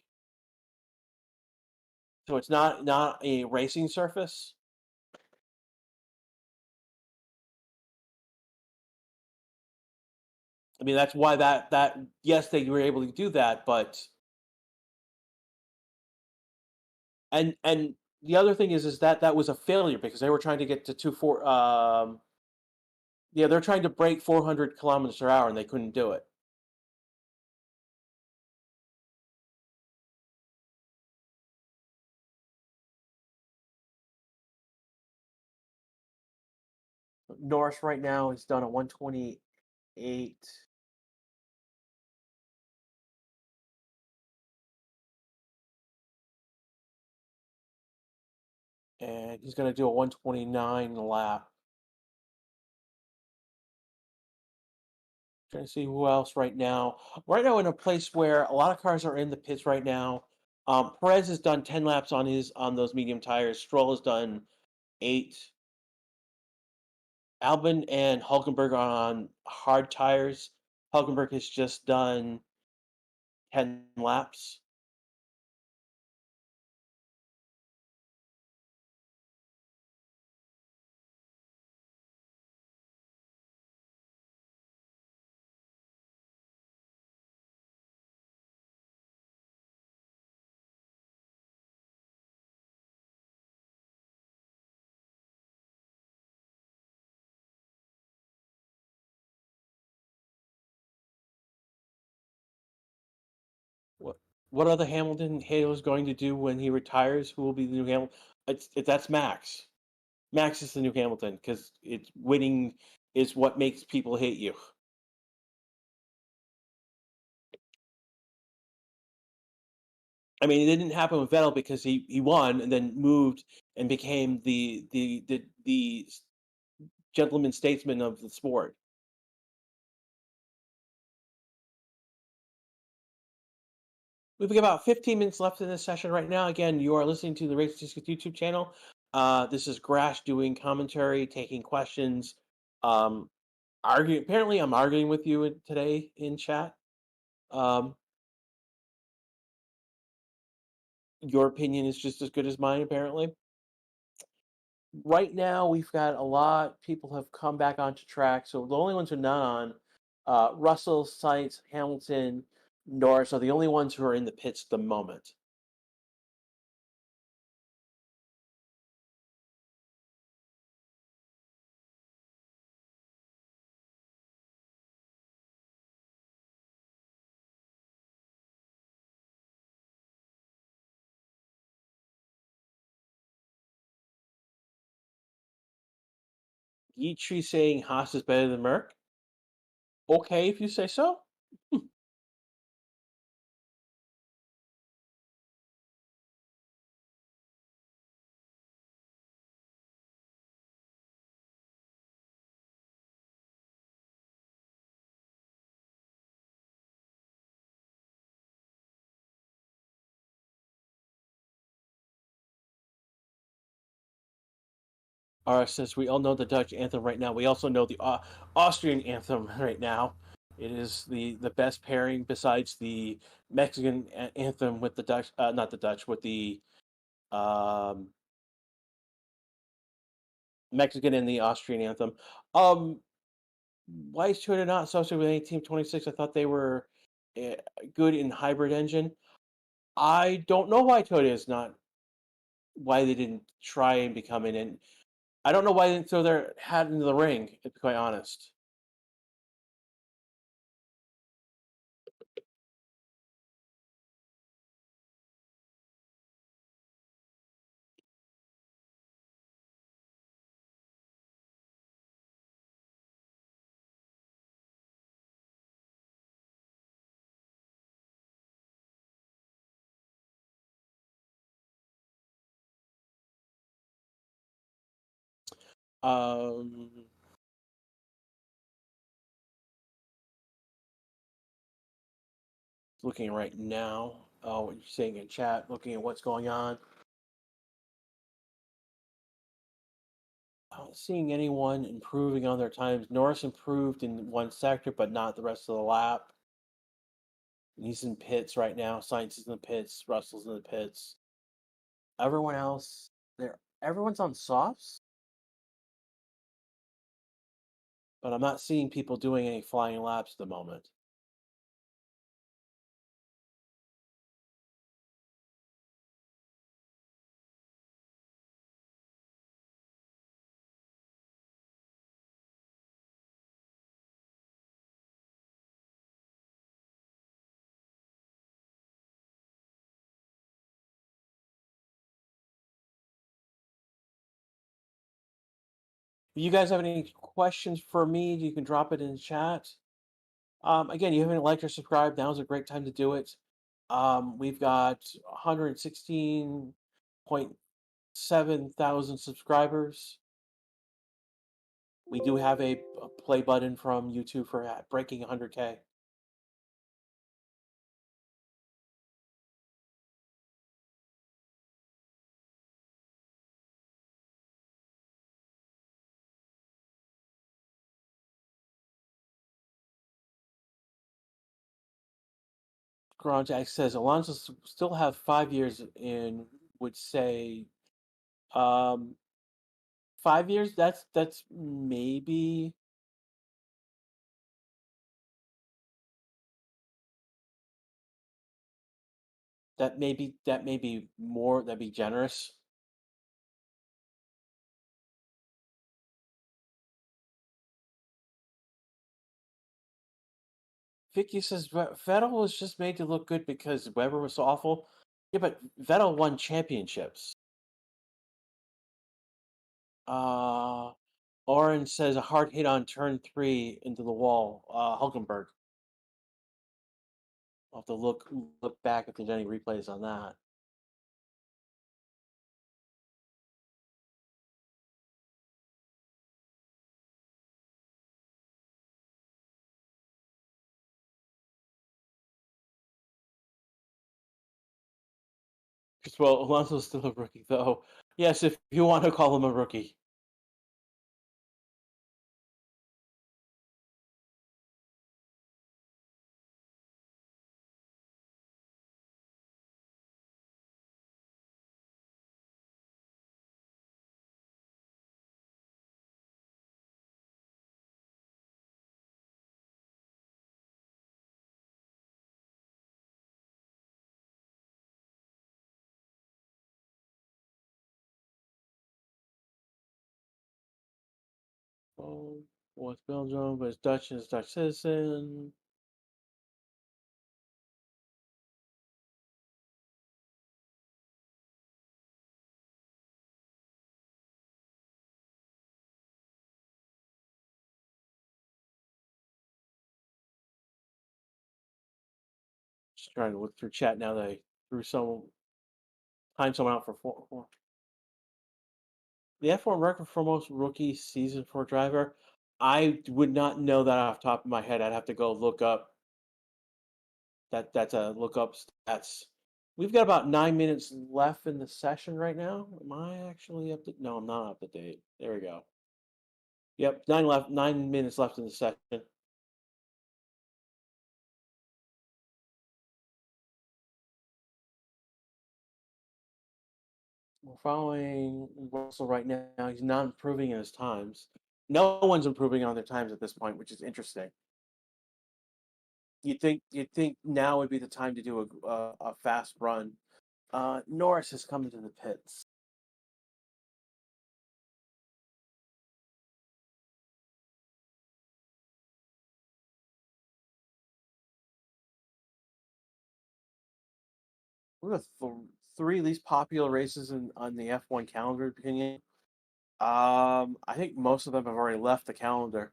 so it's not a racing surface. I mean, that's why that yes, they were able to do that, but and the other thing is that was a failure because they were trying to get to yeah, they're trying to break 400 kilometers per hour and they couldn't do it. Norris right now is done a 128. And he's going to do a 129 lap. Trying to see who else right now. Right now, in a place where a lot of cars are in the pits right now. Perez has done 10 laps on those medium tires. Stroll has done 8. Albon and Hulkenberg are on hard tires. Hulkenberg has just done 10 laps. What what other Hamilton Halo's going to do when he retires? Who will be the new Hamilton? That's Max. Max is the new Hamilton because it's winning is what makes people hate you. I mean, it didn't happen with Vettel because he won and then moved and became the gentleman statesman of the sport. We've got about 15 minutes left in this session right now. Again, you are listening to the Race Discus YouTube channel. This is Grash doing commentary, taking questions, um, arguing. Apparently, I'm arguing with you today in chat. Um, your opinion is just as good as mine, apparently. Right now, we've got a lot. People have come back onto track. So the only ones who are not on, Russell, Sainz, Hamilton, Norris are the only ones who are in the pits at the moment. Yitri saying Haas is better than Merck. Okay, if you say so. All right, since we all know the Dutch anthem right now, we also know the Austrian anthem right now. It is the best pairing besides the Mexican anthem with the Dutch, not the Dutch, with the um, Mexican and the Austrian anthem. Um, why is Toyota not associated with any Team 26? I thought they were uh, good in hybrid engine. I don't know why Toyota is not. Why they didn't try and become an. I don't know why they didn't throw their hat into the ring. To be quite honest. Um, looking right now. What you're saying in chat. Looking at what's going on. Not seeing anyone improving on their times. Norris improved in one sector, but not the rest of the lap. He's in pits right now. Sainz is in the pits. Russell's in the pits. Everyone else, everyone's on softs, but I'm not seeing people doing any flying laps at the moment. If you guys have any questions for me, you can drop it in the chat. Again, you haven't liked or subscribed, now's a great time to do it. We've got 116.7 thousand subscribers. We do have a play button from YouTube for breaking 100K. Gronjak says Alonso still have 5 years in. Would say, um, 5 years. That's maybe that may be more. That'd be generous. Vicky says Vettel was just made to look good because Weber was so awful. Yeah, but Vettel won championships. Uh, Orange says a hard hit on turn 3 into the wall. Hulkenberg. I'll have to look back if there's any replays on that. 'Cause, well, Alonso's still a rookie, though. Yes, if you want to call him a rookie. Oh, well, it's Belgium, but it's Dutch and it's Dutch citizen. Just trying to look through chat now that I threw someone out for four. The F1 record for most rookie season for a driver. I would not know that off the top of my head. I'd have to go look up that's a look up stats. We've got about 9 minutes left in the session right now. Am I actually up to? No, I'm not up to date. There we go. Yep, 9 minutes left in the session. We're following Russell right now. He's not improving in his times. No one's improving on their times at this point, which is interesting. You'd think now would be the time to do a fast run. Norris has come into the pits. What are the three least popular races on the F1 calendar opinion? I think most of them have already left the calendar.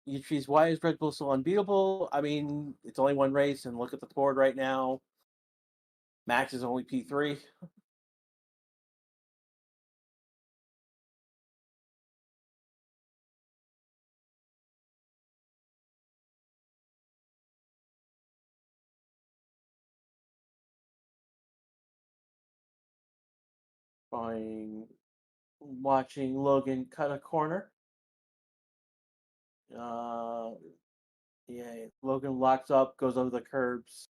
You choose why is Red Bull so unbeatable? I mean, it's only one race, and look at the board right now. Max is only P3. Fine. Watching Logan cut a corner. Uh, yeah, Logan locks up, goes over the curbs.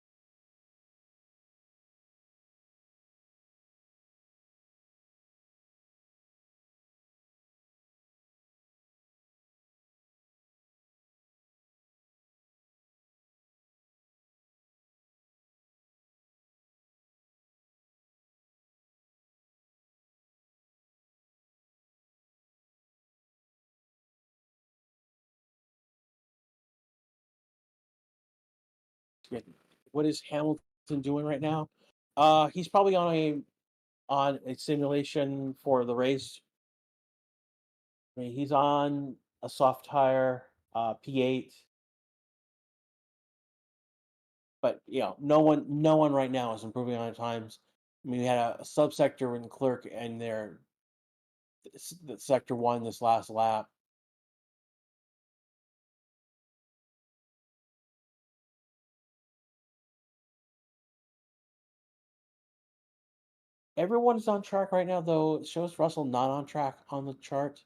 Yeah. What is Hamilton doing right now? He's probably on a simulation for the race. I mean, he's on a soft tire, P8. But no one right now is improving on times. I mean, we had a subsector in Clerk and the sector one this last lap. Everyone's on track right now, though. It shows Russell not on track on the chart.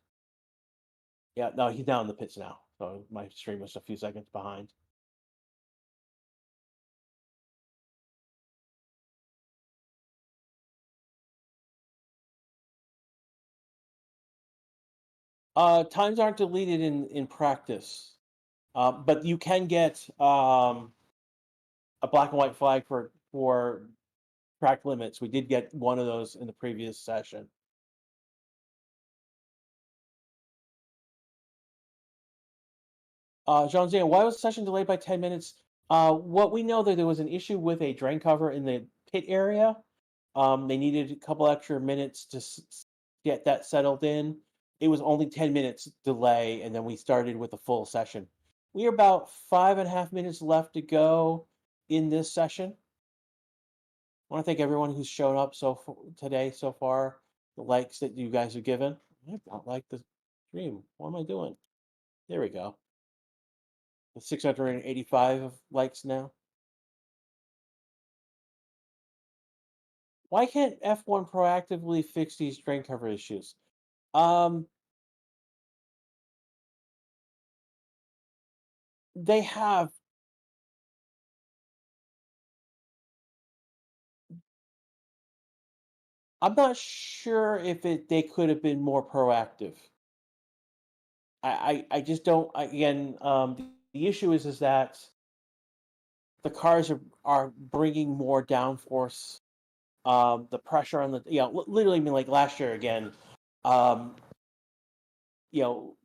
Yeah, no, he's down in the pits now. So my stream was a few seconds behind. Times aren't deleted in practice, but you can get a black and white flag for track limits. We did get one of those in the previous session. John Zan, why was the session delayed by 10 minutes? What we know that there was an issue with a drain cover in the pit area. They needed a couple extra minutes to get that settled in. It was only 10 minutes delay, and then we started with the full session. We are about 5.5 minutes left to go in this session. I want to thank everyone who's shown up today so far. The likes that you guys have given. I don't like the stream. What am I doing? There we go. 685 of likes now. Why can't F1 proactively fix these drain cover issues? Um, they have. I'm not sure if they could have been more proactive. I just don't. Again, the issue is that the cars are bringing more downforce. The pressure on the literally, I mean, like last year again. Um,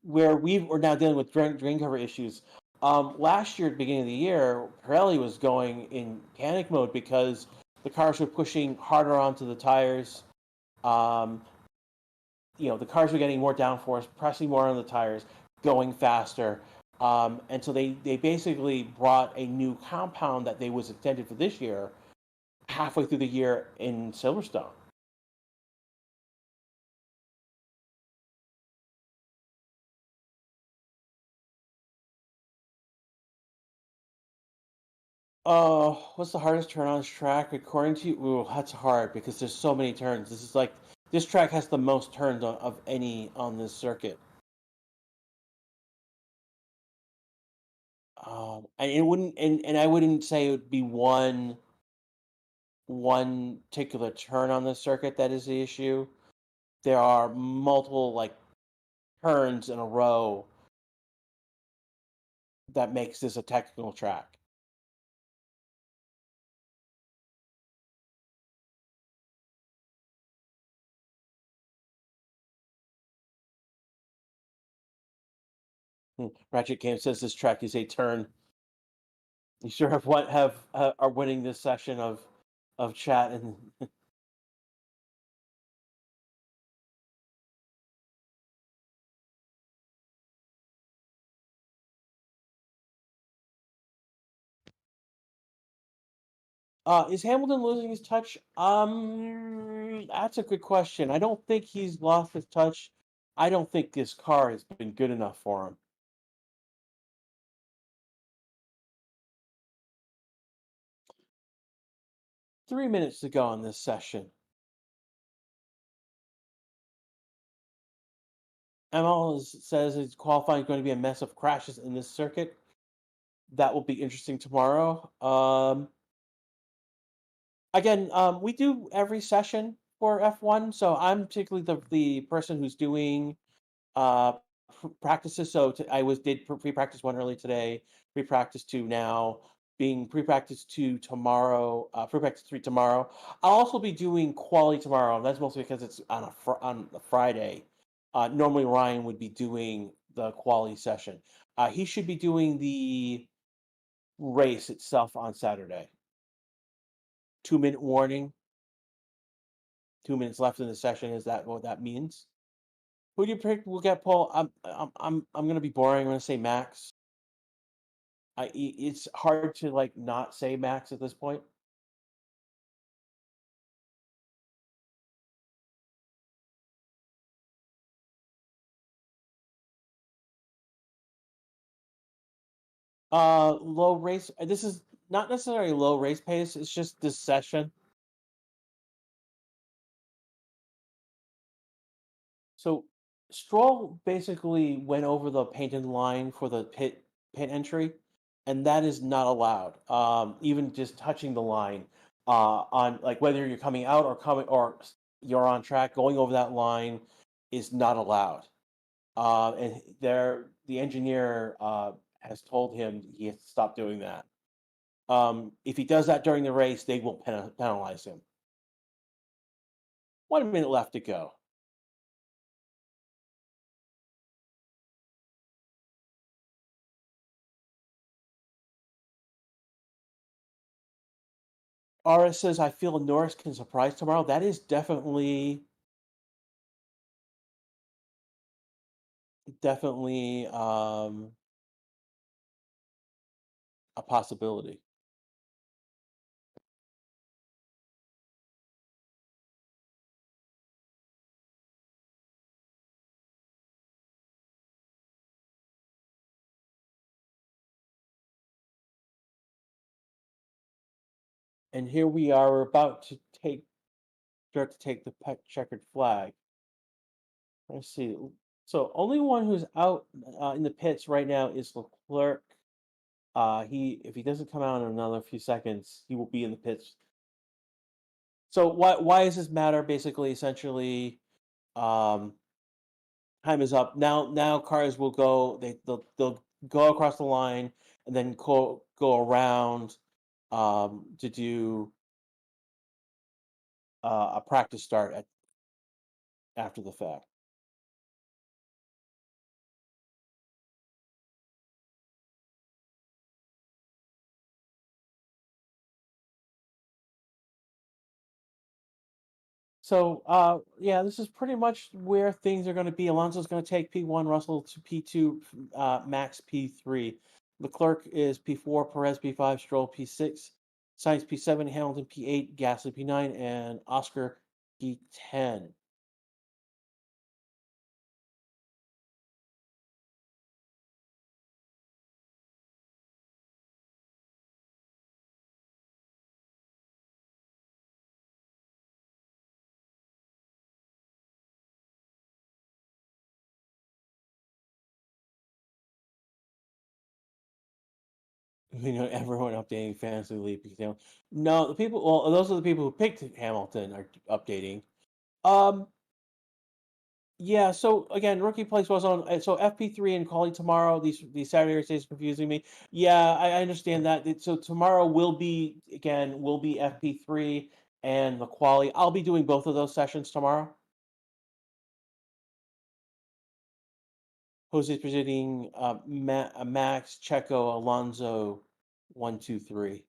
where we're now dealing with drain cover issues. Last year, at the beginning of the year, Pirelli was going in panic mode because the cars were pushing harder onto the tires. Um, the cars were getting more downforce, pressing more on the tires, going faster. And so they basically brought a new compound that they was intended for this year halfway through the year in Silverstone. What's the hardest turn on this track? According to you, ooh, that's hard because there's so many turns. This track has the most turns of any on this circuit. And it wouldn't, and I wouldn't say it would be one particular turn on this circuit that is the issue. There are multiple like turns in a row that makes this a technical track. Ratchet Game says this track is a turn. You sure have what have are winning this session of chat and is Hamilton losing his touch? That's a good question. I don't think he's lost his touch. I don't think this car has been good enough for him. 3 minutes to go in this session. ML says his qualifying is going to be a mess of crashes in this circuit. That will be interesting tomorrow. Again, we do every session for F1, so I'm particularly the person who's doing uh practices. So I did pre-practice one early today, pre-practice two now, being pre-practice two tomorrow, pre-practice three tomorrow. I'll also be doing quality tomorrow, and that's mostly because it's on a Friday. Normally Ryan would be doing the quality session. He should be doing the race itself on Saturday. 2 minute warning. 2 minutes left in the session. Is that what that means? Who do you pick? We'll get Paul. I'm gonna be boring. I'm gonna say Max. It's hard to like not say Max at this point. Low race. This is not necessarily low race pace. It's just this session. So Stroll basically went over the painted line for the pit entry, and that is not allowed. Even just touching the line, on like whether you're coming out or coming or you're on track, going over that line is not allowed. And the engineer has told him he has to stop doing that. If he does that during the race, they will penalize him. 1 minute left to go. RS says, "I feel Norris can surprise tomorrow." That is definitely, a possibility. And here we are, we're about to start to take the checkered flag. Let's see. So only one who's out in the pits right now is Leclerc. He if he doesn't come out in another few seconds, he will be in the pits. So why does this matter? Basically, essentially, um, time is up. Now cars will go. They'll go across the line and then go around to do a practice start after the fact. So, yeah, this is pretty much where things are going to be. Alonso's going to take P1, Russell to P2, Max P3. Leclerc is P4, Perez P5, Stroll P6, Sainz P7, Hamilton P8, Gasly P9, and Oscar P10. Everyone updating Fantasy League because no, the people. Well, those are the people who picked Hamilton are updating. Um, Yeah, so again, rookie place was on so FP3 and quali tomorrow. These Saturday races confusing me. Yeah, I understand that. So tomorrow will be FP3 and the quali. I'll be doing both of those sessions tomorrow. Jose's presenting Max, Checo, Alonso, 1, 2, 3.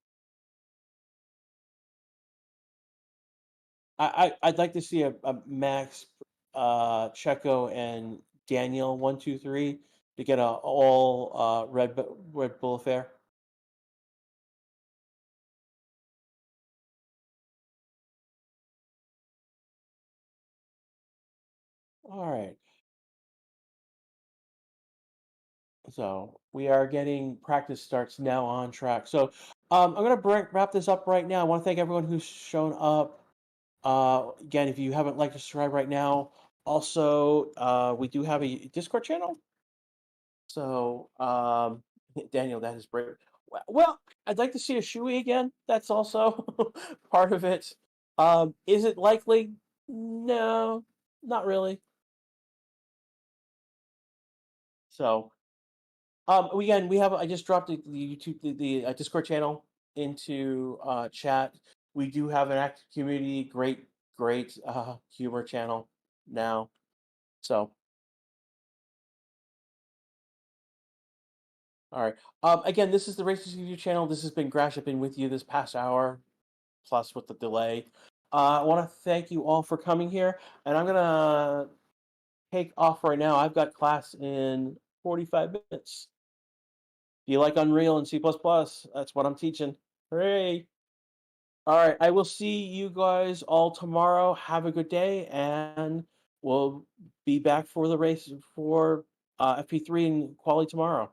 I'd like to see a Max, Checo, and Daniel 1, 2, 3 to get a all Red Bull affair. All right. So we are getting practice starts now on track. So I'm going to wrap this up right now. I want to thank everyone who's shown up. Again, if you haven't liked or subscribed right now, also we do have a Discord channel. So Daniel, that is great. Well, I'd like to see a Shui again. That's also part of it. Is it likely? No, not really. So again, we have. I just dropped the YouTube, the Discord channel into chat. We do have an active community. Great humor channel now. So, all right. Again, this is the Racing YouTube channel. This has been Grash. I've been with you this past hour, plus with the delay. I want to thank you all for coming here, and I'm gonna take off right now. I've got class in 45 minutes. Do you like Unreal and C++? That's what I'm teaching. Hooray! All right, I will see you guys all tomorrow. Have a good day, and we'll be back for the race for FP3 and quali tomorrow.